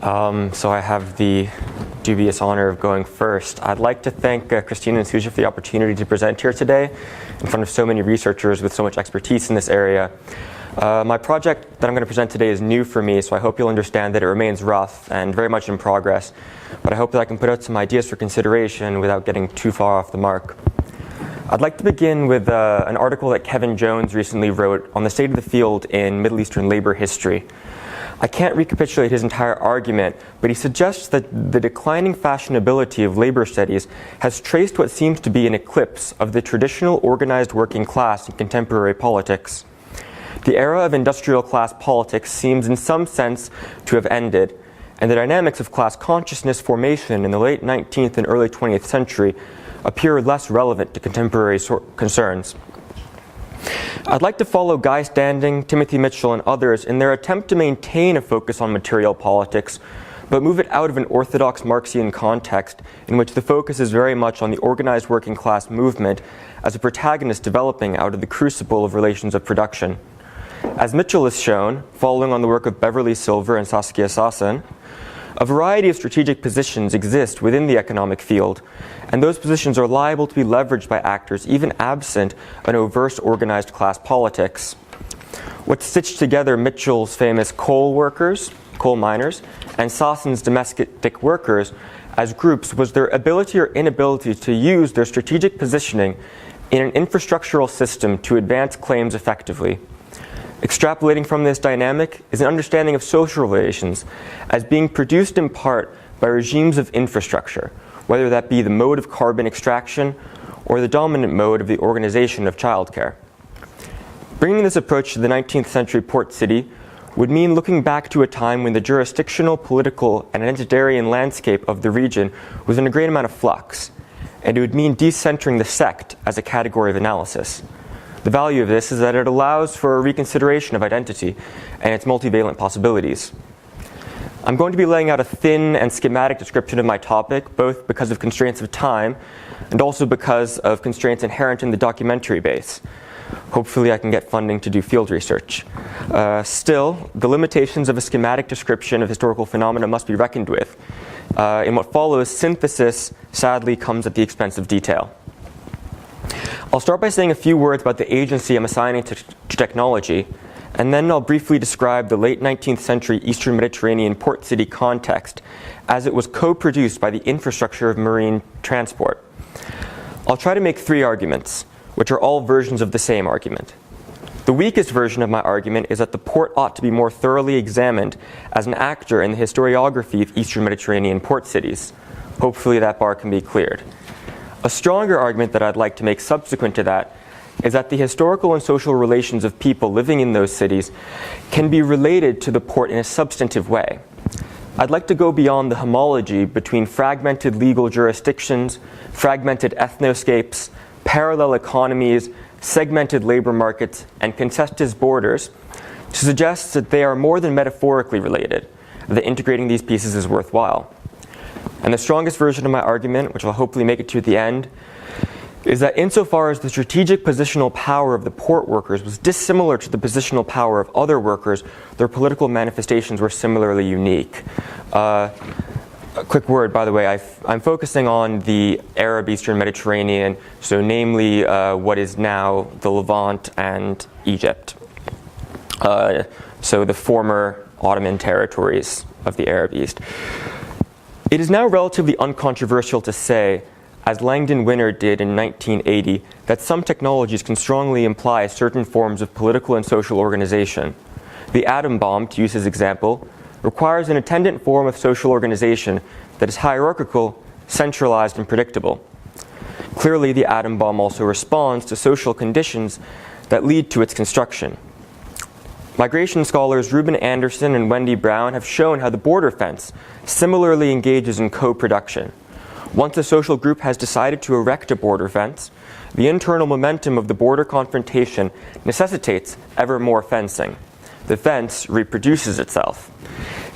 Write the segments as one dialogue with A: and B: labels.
A: So I have the dubious honor of going first. I'd like to thank Christina and Suja for the opportunity to present here today in front of so many researchers with so much expertise in this area. My project that I'm going to present today is new for me, so I hope you'll understand that it remains rough and very much in progress, but I hope that I can put out some ideas for consideration without getting too far off the mark. I'd like to begin with an article that Kevin Jones recently wrote on the state of the field in Middle Eastern labor history. I can't recapitulate his entire argument, but he suggests that the declining fashionability of labor studies has traced what seems to be an eclipse of the traditional organized working class in contemporary politics. The era of industrial class politics seems in some sense to have ended, and the dynamics of class consciousness formation in the late 19th and early 20th century appear less relevant to contemporary concerns. I'd like to follow Guy Standing, Timothy Mitchell, and others in their attempt to maintain a focus on material politics, but move it out of an orthodox Marxian context in which the focus is very much on the organized working class movement as a protagonist developing out of the crucible of relations of production. As Mitchell has shown, following on the work of Beverly Silver and Saskia Sassen, a variety of strategic positions exist within the economic field, and those positions are liable to be leveraged by actors even absent an overt organized class politics. What stitched together Mitchell's famous coal miners, and Sassen's domestic workers as groups was their ability or inability to use their strategic positioning in an infrastructural system to advance claims effectively. Extrapolating from this dynamic is an understanding of social relations as being produced in part by regimes of infrastructure, whether that be the mode of carbon extraction or the dominant mode of the organization of childcare. Bringing this approach to the 19th century port city would mean looking back to a time when the jurisdictional, political, and identitarian landscape of the region was in a great amount of flux, and it would mean decentering the sect as a category of analysis. The value of this is that it allows for a reconsideration of identity and its multivalent possibilities. I'm going to be laying out a thin and schematic description of my topic, both because of constraints of time and also because of constraints inherent in the documentary base. Hopefully I can get funding to do field research. Still, the limitations of a schematic description of historical phenomena must be reckoned with. In what follows, synthesis sadly comes at the expense of detail. I'll start by saying a few words about the agency I'm assigning to technology, and then I'll briefly describe the late 19th century Eastern Mediterranean port city context as it was co-produced by the infrastructure of marine transport. I'll try to make three arguments, which are all versions of the same argument. The weakest version of my argument is that the port ought to be more thoroughly examined as an actor in the historiography of Eastern Mediterranean port cities. Hopefully that bar can be cleared. A stronger argument that I'd like to make subsequent to that is that the historical and social relations of people living in those cities can be related to the port in a substantive way. I'd like to go beyond the homology between fragmented legal jurisdictions, fragmented ethnoscapes, parallel economies, segmented labor markets, and contested borders to suggest that they are more than metaphorically related, that integrating these pieces is worthwhile. And the strongest version of my argument, which I'll hopefully make it to at the end, is that insofar as the strategic positional power of the port workers was dissimilar to the positional power of other workers, their political manifestations were similarly unique. A quick word, by the way, I'm focusing on the Arab Eastern Mediterranean, so namely what is now the Levant and Egypt. So the former Ottoman territories of the Arab East. It is now relatively uncontroversial to say, as Langdon Winner did in 1980, that some technologies can strongly imply certain forms of political and social organization. The atom bomb, to use his example, requires an attendant form of social organization that is hierarchical, centralized, and predictable. Clearly, the atom bomb also responds to social conditions that lead to its construction. Migration scholars Ruben Anderson and Wendy Brown have shown how the border fence similarly engages in co-production. Once a social group has decided to erect a border fence, the internal momentum of the border confrontation necessitates ever more fencing. The fence reproduces itself.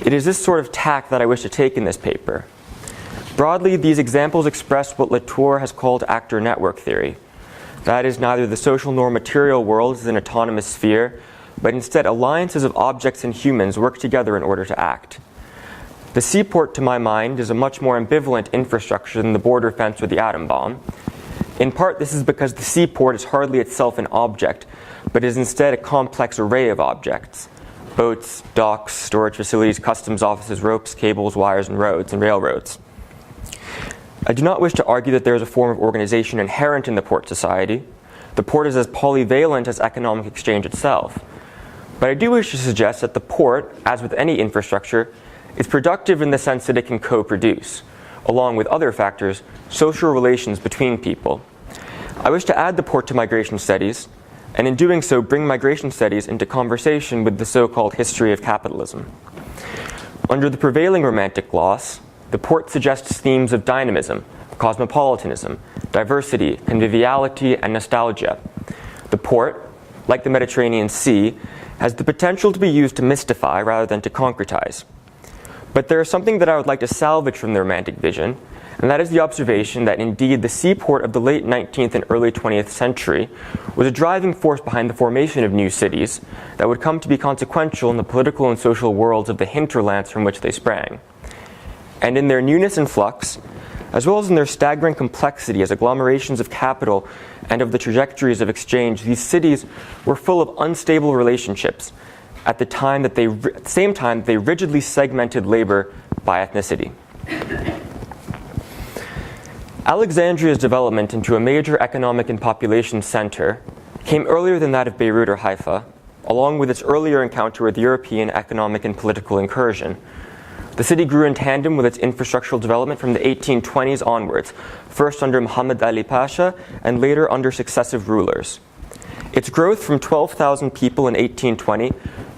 A: It is this sort of tack that I wish to take in this paper. Broadly, these examples express what Latour has called actor network theory. That is, neither the social nor material world is an autonomous sphere, but instead alliances of objects and humans work together in order to act. The seaport, to my mind, is a much more ambivalent infrastructure than the border fence or the atom bomb. In part, this is because the seaport is hardly itself an object, but is instead a complex array of objects: boats, docks, storage facilities, customs offices, ropes, cables, wires, and roads, and railroads. I do not wish to argue that there is a form of organization inherent in the port society. The port is as polyvalent as economic exchange itself. But I do wish to suggest that the port, as with any infrastructure, is productive in the sense that it can co-produce, along with other factors, social relations between people. I wish to add the port to migration studies, and in doing so bring migration studies into conversation with the so-called history of capitalism. Under the prevailing romantic gloss, the port suggests themes of dynamism, cosmopolitanism, diversity, conviviality, and nostalgia. The port, like the Mediterranean Sea, has the potential to be used to mystify rather than to concretize. But there is something that I would like to salvage from the romantic vision, and that is the observation that indeed the seaport of the late 19th and early 20th century was a driving force behind the formation of new cities that would come to be consequential in the political and social worlds of the hinterlands from which they sprang. And in their newness and flux, as well as in their staggering complexity as agglomerations of capital and of the trajectories of exchange, these cities were full of unstable relationships at the same time they rigidly segmented labor by ethnicity. Alexandria's development into a major economic and population center came earlier than that of Beirut or Haifa, along with its earlier encounter with European economic and political incursion. The city grew in tandem with its infrastructural development from the 1820s onwards, first under Muhammad Ali Pasha and later under successive rulers. Its growth from 12,000 people in 1820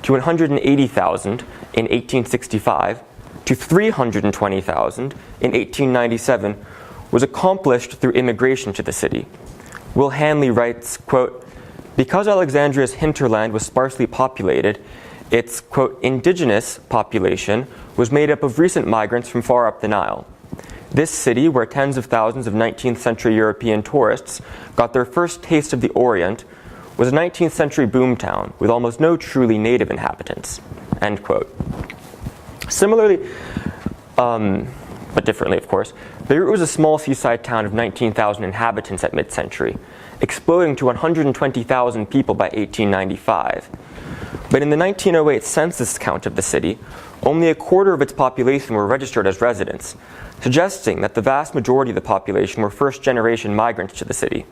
A: to 180,000 in 1865 to 320,000 in 1897 was accomplished through immigration to the city. Will Hanley writes, quote, "Because Alexandria's hinterland was sparsely populated, its, quote, indigenous population was made up of recent migrants from far up the Nile. This city, where tens of thousands of 19th century European tourists got their first taste of the Orient, was a 19th century boomtown with almost no truly native inhabitants," end quote. Similarly, but differently of course, Beirut was a small seaside town of 19,000 inhabitants at mid-century, exploding to 120,000 people by 1895. But in the 1908 census count of the city, only a quarter of its population were registered as residents, suggesting that the vast majority of the population were first-generation migrants to the city.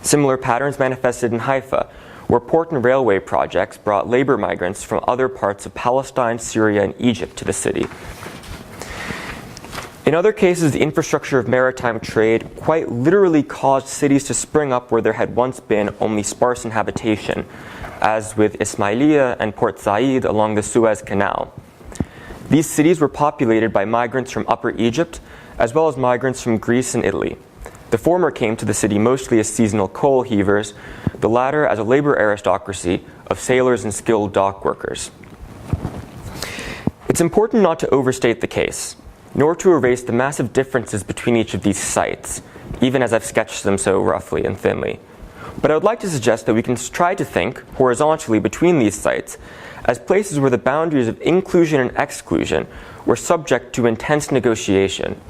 A: Similar patterns manifested in Haifa, where port and railway projects brought labor migrants from other parts of Palestine, Syria, and Egypt to the city. In other cases, the infrastructure of maritime trade quite literally caused cities to spring up where there had once been only sparse inhabitation, as with Ismailia and Port Said along the Suez Canal. These cities were populated by migrants from Upper Egypt, as well as migrants from Greece and Italy. The former came to the city mostly as seasonal coal heavers, the latter as a labor aristocracy of sailors and skilled dock workers. It's important not to overstate the case, nor to erase the massive differences between each of these sites, even as I've sketched them so roughly and thinly. But I would like to suggest that we can try to think horizontally between these sites as places where the boundaries of inclusion and exclusion were subject to intense negotiation.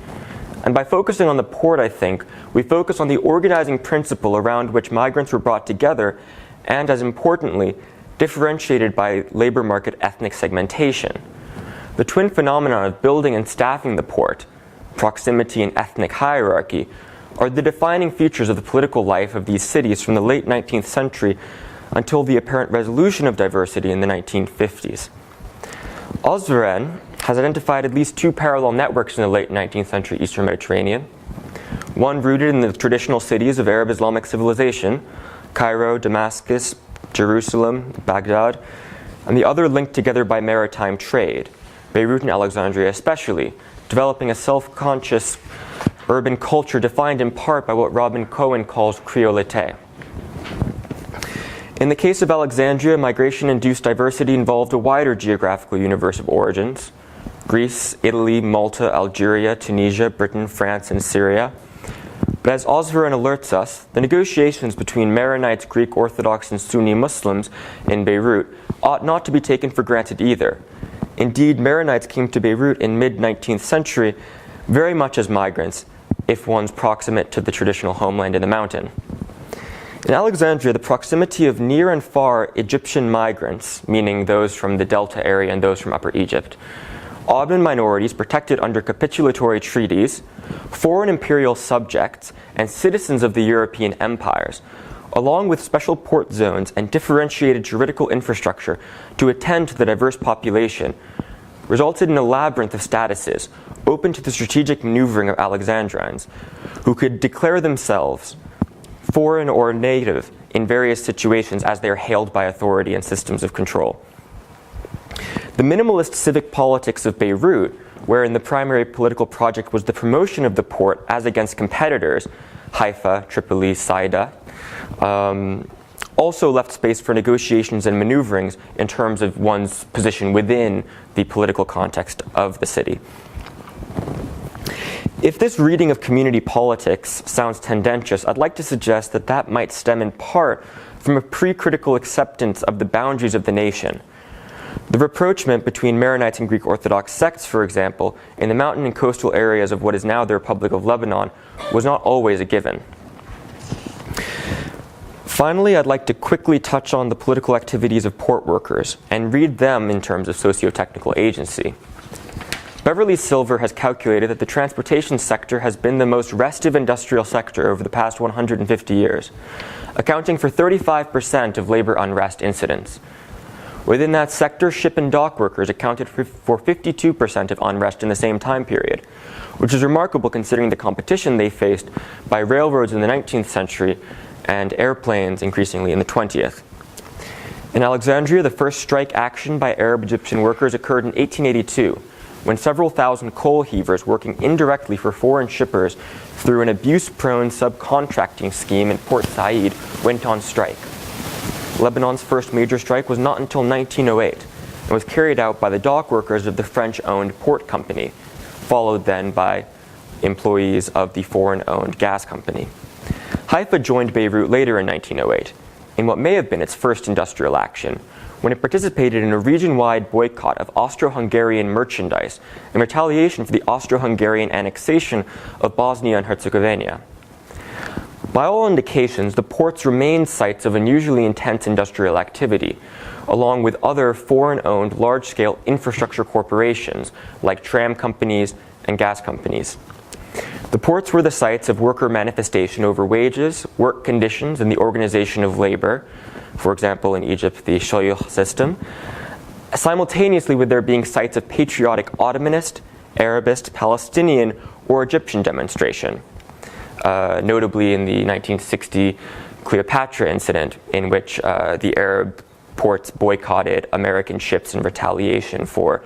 A: And by focusing on the port, I think, we focus on the organizing principle around which migrants were brought together and, as importantly, differentiated by labor market ethnic segmentation. The twin phenomenon of building and staffing the port, proximity and ethnic hierarchy, are the defining features of the political life of these cities from the late 19th century until the apparent resolution of diversity in the 1950s. Osveren has identified at least two parallel networks in the late 19th century Eastern Mediterranean, one rooted in the traditional cities of Arab Islamic civilization, Cairo, Damascus, Jerusalem, Baghdad, and the other linked together by maritime trade, Beirut and Alexandria especially, developing a self-conscious urban culture defined in part by what Robin Cohen calls creolité. In the case of Alexandria, migration-induced diversity involved a wider geographical universe of origins: Greece, Italy, Malta, Algeria, Tunisia, Britain, France, and Syria. But as Osveren alerts us, the negotiations between Maronites, Greek Orthodox, and Sunni Muslims in Beirut ought not to be taken for granted either. Indeed, Maronites came to Beirut in mid-19th century very much as migrants, if one's proximate to the traditional homeland in the mountain. In Alexandria, the proximity of near and far Egyptian migrants, meaning those from the Delta area and those from Upper Egypt, Ottoman minorities protected under capitulatory treaties, foreign imperial subjects, and citizens of the European empires, along with special port zones and differentiated juridical infrastructure to attend to the diverse population, resulted in a labyrinth of statuses open to the strategic maneuvering of Alexandrians, who could declare themselves foreign or native in various situations as they are hailed by authority and systems of control. The minimalist civic politics of Beirut, wherein the primary political project was the promotion of the port as against competitors, Haifa, Tripoli, Saida, also left space for negotiations and maneuverings in terms of one's position within the political context of the city. If this reading of community politics sounds tendentious, I'd like to suggest that that might stem in part from a pre-critical acceptance of the boundaries of the nation. The rapprochement between Maronites and Greek Orthodox sects, for example, in the mountain and coastal areas of what is now the Republic of Lebanon, was not always a given. Finally, I'd like to quickly touch on the political activities of port workers and read them in terms of socio-technical agency. Beverly Silver has calculated that the transportation sector has been the most restive industrial sector over the past 150 years, accounting for 35% of labor unrest incidents. Within that sector, ship and dock workers accounted for 52% of unrest in the same time period, which is remarkable considering the competition they faced by railroads in the 19th century and airplanes increasingly in the 20th. In Alexandria, the first strike action by Arab Egyptian workers occurred in 1882, when several thousand coal heavers working indirectly for foreign shippers through an abuse-prone subcontracting scheme in Port Said went on strike. Lebanon's first major strike was not until 1908 and was carried out by the dock workers of the French-owned port company, followed then by employees of the foreign-owned gas company. Haifa joined Beirut later in 1908, in what may have been its first industrial action, when it participated in a region-wide boycott of Austro-Hungarian merchandise in retaliation for the Austro-Hungarian annexation of Bosnia and Herzegovina. By all indications, the ports remained sites of unusually intense industrial activity, along with other foreign-owned large-scale infrastructure corporations like tram companies and gas companies. The ports were the sites of worker manifestation over wages, work conditions, and the organization of labor, for example in Egypt the Shoyukh system, simultaneously with there being sites of patriotic Ottomanist, Arabist, Palestinian, or Egyptian demonstration. Notably in the 1960 Cleopatra incident, in which the Arab ports boycotted American ships in retaliation for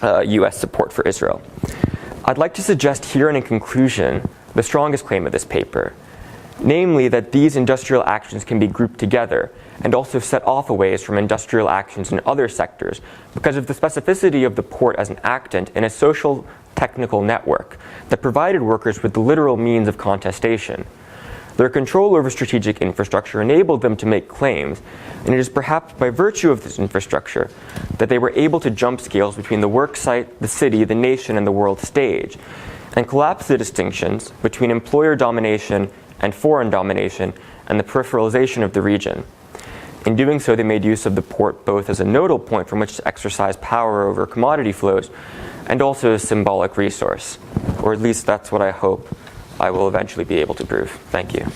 A: U.S. support for Israel. I'd like to suggest here and in conclusion the strongest claim of this paper, namely that these industrial actions can be grouped together and also set off a ways from industrial actions in other sectors because of the specificity of the port as an actant in a social technical network that provided workers with the literal means of contestation. Their control over strategic infrastructure enabled them to make claims, and it is perhaps by virtue of this infrastructure that they were able to jump scales between the work site, the city, the nation, and the world stage, and collapse the distinctions between employer domination and foreign domination and the peripheralization of the region. In doing so, they made use of the port both as a nodal point from which to exercise power over commodity flows and also a symbolic resource, or at least that's what I hope I will eventually be able to prove. Thank you.